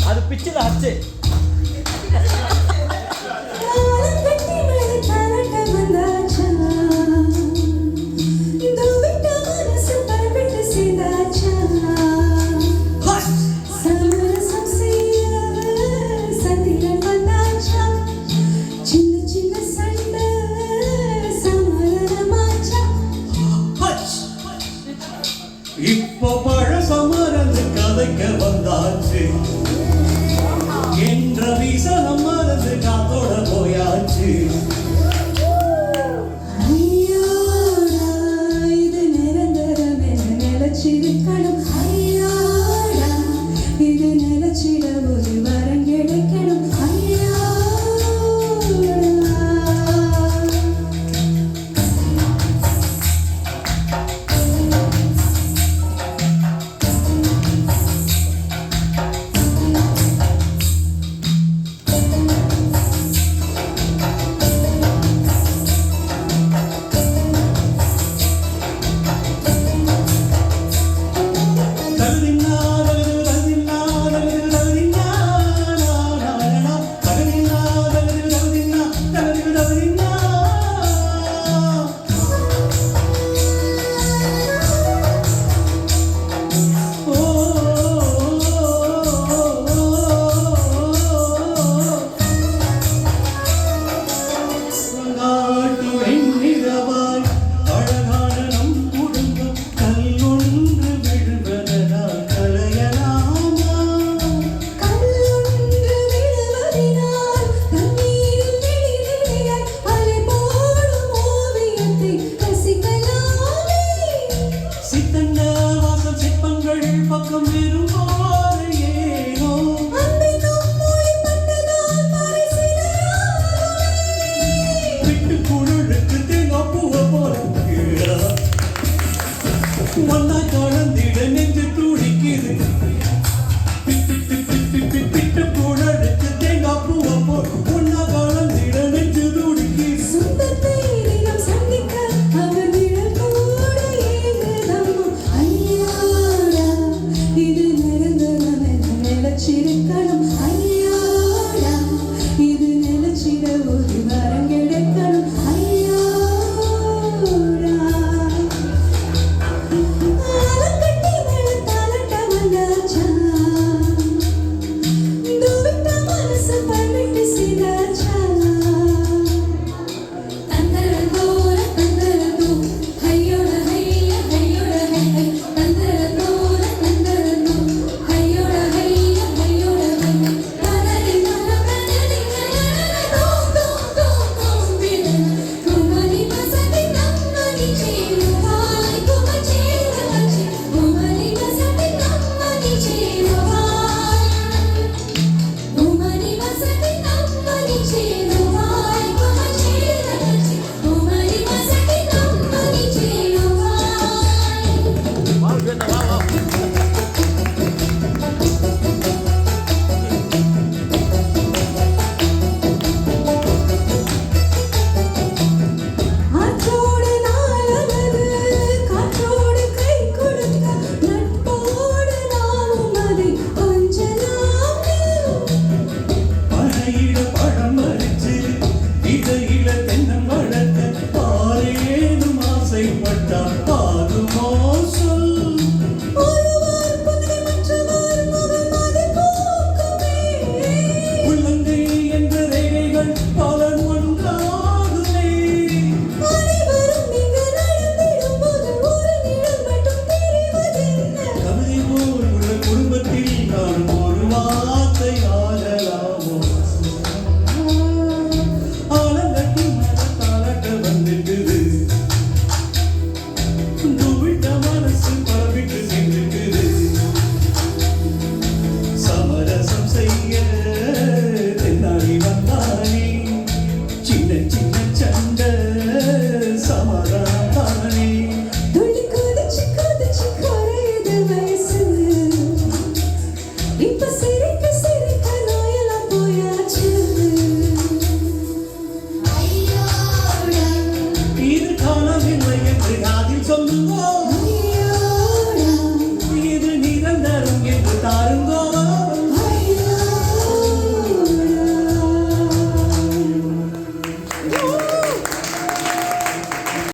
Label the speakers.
Speaker 1: அது பிச்சில் ஆச்சு.
Speaker 2: இப்போ பழசமரந்து கதைக்க வந்தாச்சு, என்ற வீசனம் மறந்து காத்தோட போயாச்சு.
Speaker 3: இது நிரந்தரம் என நிலச்சிருக்கணும். ஐயாடா இது நிலச்சிட ஒரு வரம் கிடைக்கணும்.
Speaker 2: ஒன்னா கலந்திட நெஞ்சு துடிக்குது, பிட்டு புழலுக்கு தேங்காய் பூவை போல் ஒன்னா கலந்திட நெஞ்சு துடிக்குது.
Speaker 3: சொந்தத்தை தினம் சந்திக்க அவர் நிழல் கூட ஏங்குதம்மா. ஐயாடா இது நிரந்தரம் என நிலச்சிருக்கணும். ஐயாடா இது நிலச்சிட ஒரு வரம் கிடைக்கணும். ஐயாடா இப்ப சிரிக்க சிரிக்க நோயெல்லாம் போயாச்சு
Speaker 2: இது காணவில்லை என்று காதில் சொல்லுவோம்